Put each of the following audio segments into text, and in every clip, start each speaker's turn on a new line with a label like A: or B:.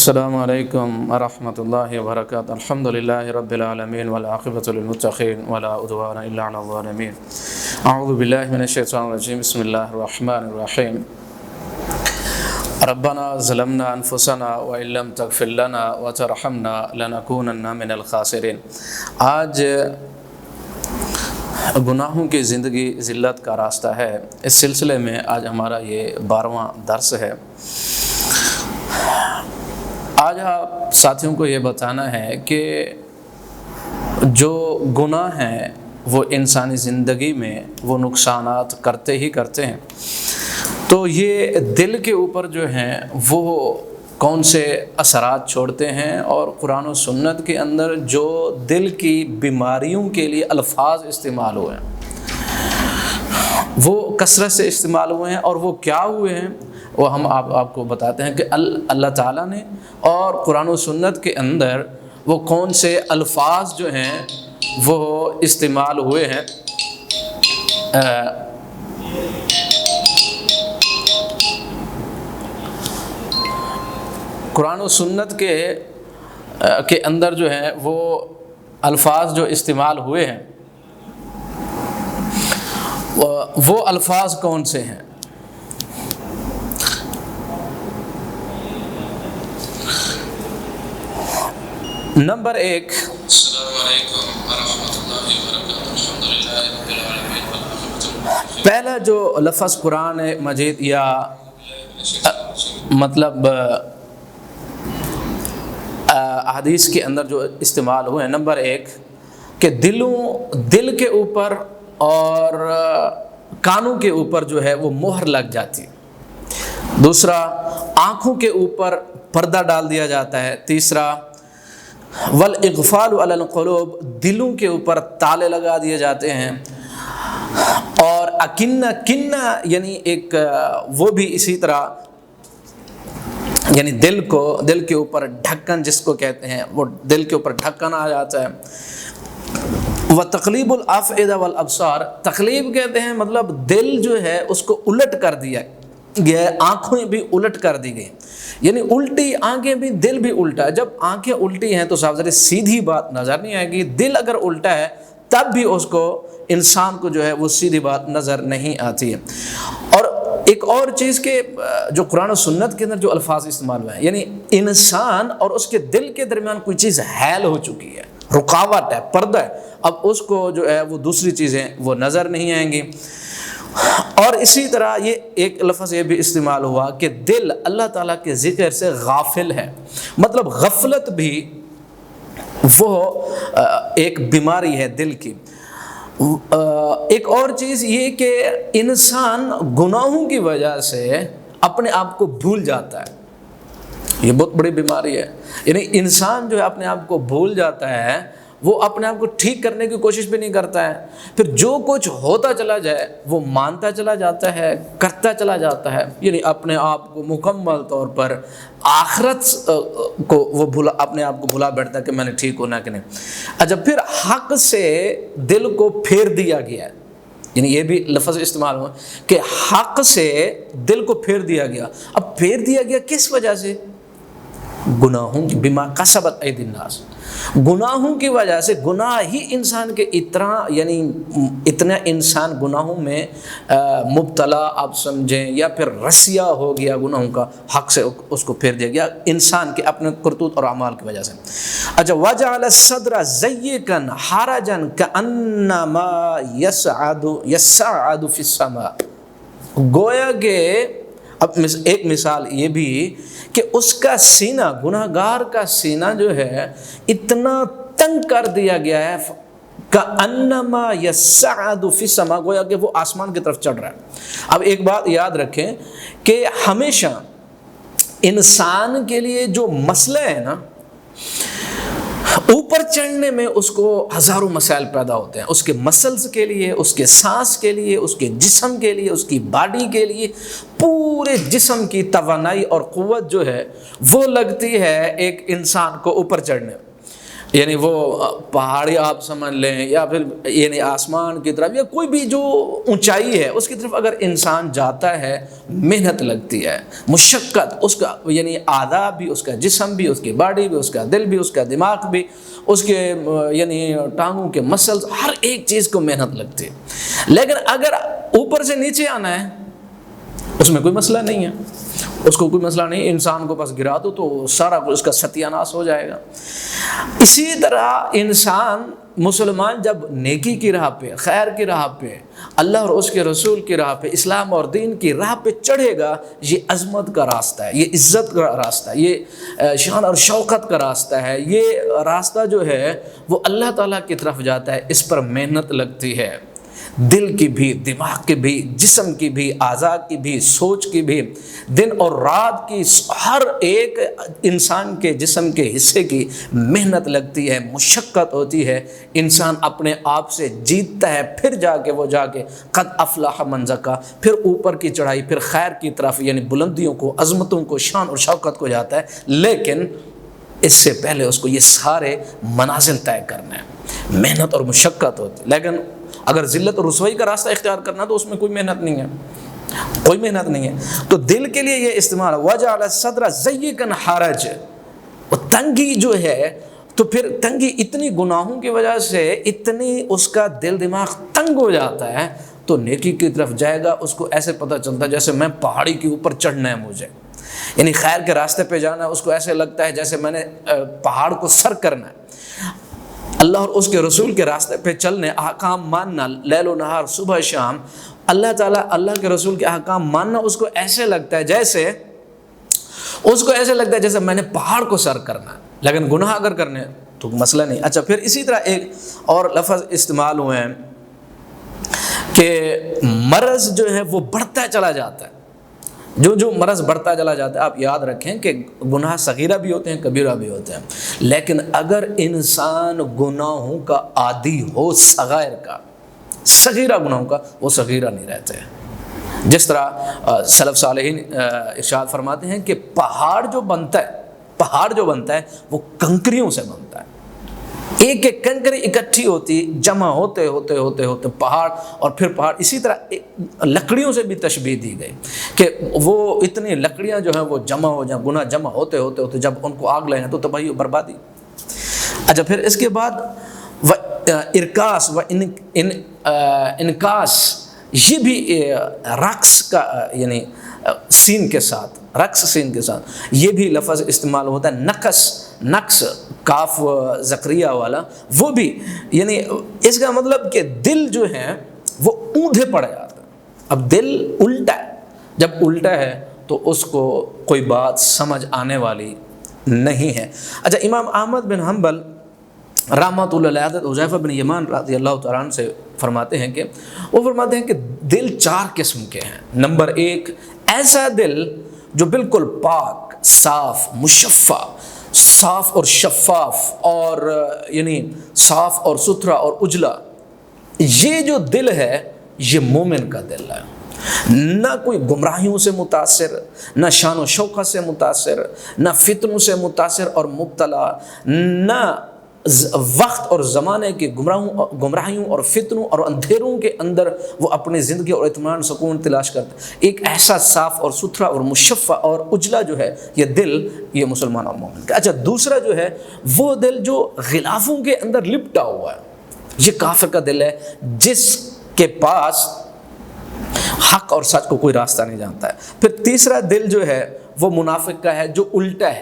A: السلام علیکم ورحمۃ اللہ وبرکاتہ۔ الحمد للہ رب العالمین والعاقبۃ للمتقین ولا عدوان الا علی الظالمین۔ اعوذ باللہ من الشیطان الرجیم، بسم اللہ الرحمن الرحیم۔ ربنا ظلمنا انفسنا وان لم تغفر لنا وترحمنا لنکونن من الخاسرین۔ آج گناہوں کی زندگی ذلت کا راستہ ہے، اس سلسلے میں آج ہمارا یہ 12واں درس ہے۔ آج آپ ساتھیوں کو یہ بتانا ہے کہ جو گناہ ہیں وہ انسانی زندگی میں وہ نقصانات کرتے ہی کرتے ہیں، تو یہ دل کے اوپر جو ہیں وہ کون سے اثرات چھوڑتے ہیں، اور قرآن و سنت کے اندر جو دل کی بیماریوں کے لیے الفاظ استعمال ہوئے ہیں وہ کثرت سے استعمال ہوئے ہیں، اور وہ کیا ہوئے ہیں وہ ہم آپ کو بتاتے ہیں کہ اللہ تعالیٰ نے اور قرآن و سنت کے اندر وہ کون سے الفاظ جو ہیں وہ استعمال ہوئے ہیں۔ قرآن و سنت کے اندر جو ہیں وہ الفاظ جو استعمال ہوئے ہیں وہ الفاظ کون سے ہیں؟ نمبر 1،
B: السلام علیکم ورحمۃ اللہ وبرکاتہ۔
A: پہلا جو لفظ قرآن مجید یا مطلب احادیث کے اندر جو استعمال ہوئے ہیں، نمبر 1 کہ دل کے اوپر اور کانوں کے اوپر جو ہے وہ مہر لگ جاتی ہے۔ دوسرا، آنکھوں کے اوپر پردہ ڈال دیا جاتا ہے۔ تیسرا، والاغفال علی القلوب، دلوں کے اوپر تالے لگا دیے جاتے ہیں۔ اور کنہ یعنی ایک وہ بھی اسی طرح، یعنی دل کے اوپر ڈھکن جس کو کہتے ہیں، وہ دل کے اوپر ڈھکن آ جاتا ہے۔ وتقلیب الافئدہ والابصار، تقلیب کہتے ہیں مطلب دل جو ہے اس کو الٹ کر دیا گیا، آنکھیں بھی الٹ کر دی گئی، یعنی الٹی آنکھیں بھی دل بھی الٹا ہے۔ جب آنکھیں الٹی ہیں تو صاحب ذرا سیدھی بات نظر نہیں آئے گی، دل اگر الٹا ہے تب بھی اس کو انسان کو جو ہے وہ سیدھی بات نظر نہیں آتی ہے۔ اور ایک اور چیز کہ جو قرآن و سنت کے اندر جو الفاظ استعمال ہوئے ہیں، یعنی انسان اور اس کے دل کے درمیان کوئی چیز حائل ہو چکی ہے، رکاوٹ ہے، پردہ ہے، اب اس کو جو ہے وہ دوسری چیزیں وہ نظر نہیں آئیں گی۔ اور اسی طرح یہ ایک لفظ یہ بھی استعمال ہوا کہ دل اللہ تعالیٰ کے ذکر سے غافل ہے، مطلب غفلت بھی وہ ایک بیماری ہے دل کی۔ ایک اور چیز یہ کہ انسان گناہوں کی وجہ سے اپنے آپ کو بھول جاتا ہے، یہ بہت بڑی بیماری ہے، یعنی انسان جو ہے اپنے آپ کو بھول جاتا ہے، وہ اپنے آپ کو ٹھیک کرنے کی کوشش بھی نہیں کرتا ہے، پھر جو کچھ ہوتا چلا جائے وہ مانتا چلا جاتا ہے، کرتا چلا جاتا ہے، یعنی اپنے آپ کو مکمل طور پر آخرت کو وہ اپنے آپ کو بھلا بیٹھتا ہے کہ میں نے ٹھیک ہونا کہ نہیں۔ اچھا، پھر حق سے دل کو پھیر دیا گیا ہے، یعنی یہ بھی لفظ استعمال ہوا کہ حق سے دل کو پھیر دیا گیا۔ اب پھیر دیا گیا کس وجہ سے؟ گناہوں کی، بما کسبت ایدی الناس، گناہوں کی وجہ سے۔ گناہ ہی انسان کے اتنا انسان گناہوں میں مبتلا آپ سمجھیں، یا پھر رسیا ہو گیا گناہوں کا، حق سے اس کو پھیر دیا گیا انسان کے اپنے کرتوت اور اعمال کی وجہ سے۔ اچھا، وجعل الصدر ضیقا حرجا کانما یصعد فی السماء، گویا کہ اب ایک مثال یہ بھی کہ اس کا سینہ، گناہ گار کا سینہ جو ہے اتنا تنگ کر دیا گیا ہے کأنما یصعد فی السماء، گویا کہ وہ آسمان کی طرف چڑھ رہا ہے۔ اب ایک بات یاد رکھیں کہ ہمیشہ انسان کے لیے جو مسئلہ ہے نا، اوپر چڑھنے میں اس کو ہزاروں مسائل پیدا ہوتے ہیں، اس کے مسلز کے لیے، اس کے سانس کے لیے، اس کے جسم کے لیے، اس کی باڈی کے لیے، پورے جسم کی توانائی اور قوت جو ہے وہ لگتی ہے ایک انسان کو اوپر چڑھنے میں۔ یعنی وہ پہاڑی آپ سمجھ لیں یا پھر یعنی آسمان کی طرف یا کوئی بھی جو اونچائی ہے اس کی طرف اگر انسان جاتا ہے محنت لگتی ہے، مشقت، اس کا یعنی اعضاء بھی، اس کا جسم بھی، اس کی باڈی بھی، اس کا دل بھی، اس کا دماغ بھی، اس کے یعنی ٹانگوں کے مسلز، ہر ایک چیز کو محنت لگتی ہے۔ لیکن اگر اوپر سے نیچے آنا ہے اس میں کوئی مسئلہ نہیں ہے، اس کو کوئی مسئلہ نہیں، انسان کو بس گرا دو تو سارا کچھ اس کا ستیہ ناش ہو جائے گا۔ اسی طرح انسان مسلمان جب نیکی کی راہ پہ، خیر کی راہ پہ، اللہ اور اس کے رسول کی راہ پہ، اسلام اور دین کی راہ پہ چڑھے گا، یہ عظمت کا راستہ ہے، یہ عزت کا راستہ ہے، یہ شان اور شوکت کا راستہ ہے، یہ راستہ جو ہے وہ اللہ تعالیٰ کی طرف جاتا ہے۔ اس پر محنت لگتی ہے، دل کی بھی، دماغ کی بھی، جسم کی بھی، اعضاء کی بھی، سوچ کی بھی، دن اور رات کی ہر ایک انسان کے جسم کے حصے کی محنت لگتی ہے، مشقت ہوتی ہے۔ انسان اپنے آپ سے جیتتا ہے، پھر جا کے قد افلح من زکا، پھر اوپر کی چڑھائی، پھر خیر کی طرف یعنی بلندیوں کو، عظمتوں کو، شان اور شوکت کو جاتا ہے۔ لیکن اس سے پہلے اس کو یہ سارے منازل طے کرنا ہے، محنت اور مشقت ہوتی ہے۔ لیکن اگر ذلت اور رسوائی کا راستہ اختیار کرنا تو اس میں کوئی محنت نہیں ہے، کوئی محنت نہیں ہے۔ تو دل کے لیے یہ استعمال وجعل الصدر ضيقا حرج، وہ تنگی جو ہے، تو پھر تنگی اتنی گناہوں کی وجہ سے اتنی اس کا دل دماغ تنگ ہو جاتا ہے تو نیکی کی طرف جائے گا، اس کو ایسے پتہ چلتا ہے جیسے میں پہاڑی کے اوپر چڑھنا ہے مجھے، یعنی خیر کے راستے پہ جانا ہے، اس کو ایسے لگتا ہے جیسے میں نے پہاڑ کو سر کرنا ہے۔ اللہ اور اس کے رسول کے راستے پہ چلنے، احکام ماننا، لیل و نہار، صبح شام، اللہ تعالیٰ، اللہ کے رسول کے احکام ماننا، اس کو ایسے لگتا ہے جیسے میں نے پہاڑ کو سر کرنا ہے۔ لیکن گناہ اگر کرنے تو مسئلہ نہیں۔ اچھا، پھر اسی طرح ایک اور لفظ استعمال ہوئے ہیں کہ مرض جو ہے وہ بڑھتا چلا جاتا ہے، جو مرض بڑھتا چلا جاتا ہے۔ آپ یاد رکھیں کہ گناہ صغیرہ بھی ہوتے ہیں، کبیرہ بھی ہوتے ہیں، لیکن اگر انسان گناہوں کا عادی ہو، صغائر کا، صغیرہ گناہوں کا، وہ صغیرہ نہیں رہتے۔ جس طرح سلف صالحین ارشاد فرماتے ہیں کہ پہاڑ جو بنتا ہے وہ کنکریوں سے بنتا ہے۔ ایک ایک کنکری اکٹھی ہوتی، جمع ہوتے پہاڑ، اور پھر پہاڑ اسی طرح لکڑیوں سے بھی تشبیہ دی گئی کہ وہ اتنی لکڑیاں جو ہیں وہ جمع ہو جائیں، گناہ جمع ہوتے جب ان کو آگ لگیں تو تباہی و بربادی۔ اچھا، پھر اس کے بعد ارکاس و انکاس، یہ بھی رقص کا یعنی سین کے ساتھ، رقص سین کے ساتھ یہ بھی لفظ استعمال ہوتا ہے۔ نقص کاف زکریہ والا، وہ بھی یعنی اس کا مطلب کہ دل جو ہے وہ اوندھے پڑ جاتا ہے۔ اب دل الٹا ہے، جب الٹا ہے تو اس کو کوئی بات سمجھ آنے والی نہیں ہے۔ اچھا، امام احمد بن حنبل رحمۃ اللہ علیہ حضرت حذیفہ بن یمان رضی اللہ تعالیٰ عنہ سے فرماتے ہیں کہ دل 4 قسم کے ہیں۔ نمبر 1، ایسا دل جو بالکل پاک، صاف، مشفع، صاف اور شفاف، اور یعنی صاف اور ستھرا اور اجلا، یہ جو دل ہے یہ مومن کا دل ہے۔ نہ کوئی گمراہیوں سے متاثر، نہ شان و شوکت سے متاثر، نہ فتنوں سے متاثر اور مبتلا، نہ وقت اور زمانے کی گمراہیوں اور فتنوں اور اندھیروں کے اندر وہ اپنی زندگی اور اطمینان سکون تلاش کرتا ہے۔ ایک ایسا صاف اور ستھرا اور مشفع اور اجلا جو ہے یہ دل، یہ مسلمان اور مومن کا۔ اچھا، دوسرا جو ہے وہ دل جو غلافوں کے اندر لپٹا ہوا ہے، یہ کافر کا دل ہے، جس کے پاس حق اور سچ کو کوئی راستہ نہیں جانتا ہے۔ پھر تیسرا دل جو ہے وہ منافق کا ہے، جو الٹا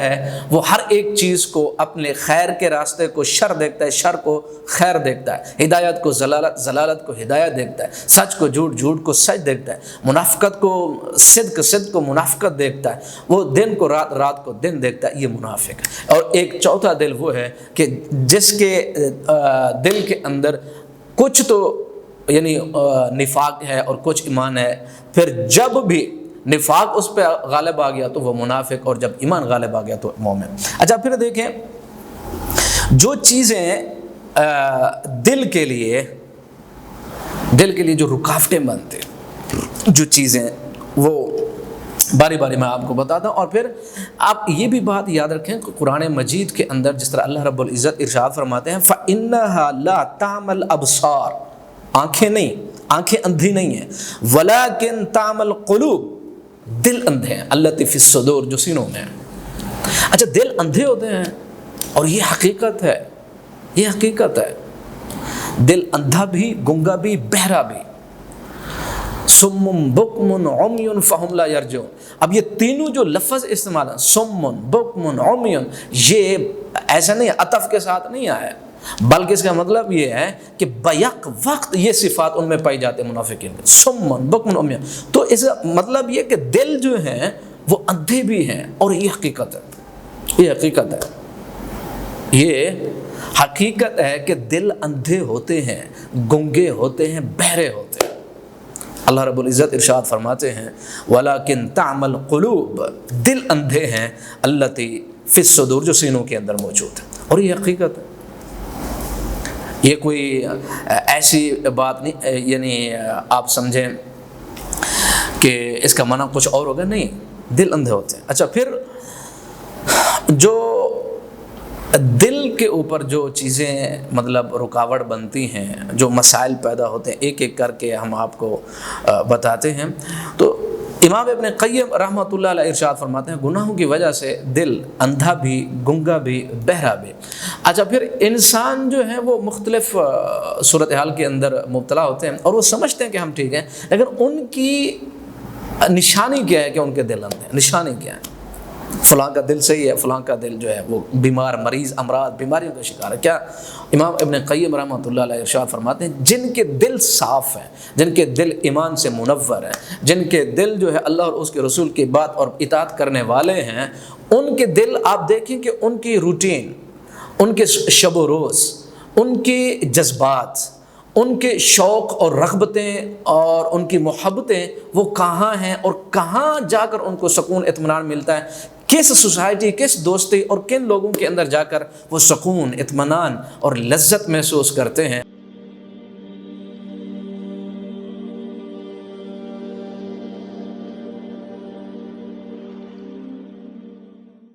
A: ہے، وہ ہر ایک چیز کو اپنے خیر کے راستے کو شر دیکھتا ہے، شر کو خیر دیکھتا ہے، ہدایت کو ضلالت، ضلالت کو ہدایت دیکھتا ہے، سچ کو جھوٹ، جھوٹ کو سچ دیکھتا ہے، منافقت کو صدق، صدق کو منافقت دیکھتا ہے، وہ دن کو رات، رات کو دن دیکھتا ہے، یہ منافق ہے۔ اور ایک چوتھا دل وہ ہے کہ جس کے دل کے اندر کچھ تو یعنی نفاق ہے اور کچھ ایمان ہے، پھر جب بھی نفاق اس پہ غالب آ گیا تو وہ منافق، اور جب ایمان غالب آ گیا تو مومن۔ اچھا، پھر دیکھیں جو چیزیں دل کے لیے جو رکاوٹیں بنتے، جو چیزیں وہ باری باری میں آپ کو بتاتا ہوں. اور پھر آپ یہ بھی بات یاد رکھیں کہ قرآن مجید کے اندر جس طرح اللہ رب العزت ارشاد فرماتے ہیں فَإِنَّهَا لَا تَعْمَى الْأَبْصَارُ، آنکھیں نہیں، آنکھیں اندھی نہیں ہیں، وَلَكِنْ تَعْمَى الْقُلُوبُ، دل اندھے ہیں، الَّتِي فِي الصُّدُورِ، جو سینوں میں ہیں. اچھا دل اندھے ہوتے ہیں اور یہ حقیقت ہے، یہ حقیقت ہے. دل اندھا بھی، گنگا بھی، بہرا بھی. سم بکم عمی فہم لا یرجعون. اب یہ تینوں جو لفظ استعمال ہیں، سم بکم عمی، یہ ایسا نہیں ہے عطف کے ساتھ نہیں آیا، بلکہ اس کا مطلب یہ ہے کہ بیک وقت یہ صفات ان میں پائی جاتے ہیں منافقین میں. سم بکم عمی، تو اس کا مطلب یہ کہ دل جو ہیں وہ اندھے بھی ہیں، اور یہ حقیقت ہے، یہ حقیقت ہے، یہ حقیقت ہے کہ دل اندھے ہوتے ہیں، گنگے ہوتے ہیں، بہرے ہوتے ہیں. اللہ رب العزت ارشاد فرماتے ہیں وَلَكِنْ تَعْمَى الْقُلُوبُ، دل اندھے ہیں، الَّتِي فِي الصُّدُورِ، جو سینوں کے اندر موجود ہے. اور یہ حقیقت ہے، یہ کوئی ایسی بات نہیں یعنی آپ سمجھیں کہ اس کا معنی کچھ اور ہوگا، نہیں، دل اندھے ہوتے ہیں. اچھا پھر جو دل کے اوپر جو چیزیں مطلب رکاوٹ بنتی ہیں، جو مسائل پیدا ہوتے ہیں، ایک ایک کر کے ہم آپ کو بتاتے ہیں. تو امام ابن قیم رحمۃ اللہ علیہ ارشاد فرماتے ہیں گناہوں کی وجہ سے دل اندھا بھی، گنگا بھی، بہرا بھی. اچھا پھر انسان جو ہے وہ مختلف صورتحال کے اندر مبتلا ہوتے ہیں اور وہ سمجھتے ہیں کہ ہم ٹھیک ہیں، لیکن ان کی نشانی کیا ہے کہ ان کے دل اندھے ہیں؟ نشانی کیا ہے؟ فلاں کا دل صحیح ہے، فلاں کا دل جو ہے وہ بیمار، مریض، امراض، بیماریوں کا شکار ہے. کیا امام ابن قیم رحمۃ اللہ علیہ ارشاد فرماتے ہیں جن کے دل صاف ہیں، جن کے دل ایمان سے منور ہیں، جن کے دل جو ہے اللہ اور اس کے رسول کی بات اور اطاعت کرنے والے ہیں، ان کے دل آپ دیکھیں کہ ان کی روٹین، ان کے شب و روز، ان کے جذبات، ان کے شوق اور رغبتیں اور ان کی محبتیں وہ کہاں ہیں اور کہاں جا کر ان کو سکون اطمینان ملتا ہے، کس سوسائٹی، کس دوستی اور کن لوگوں کے اندر جا کر وہ سکون، اطمینان اور لذت محسوس کرتے ہیں.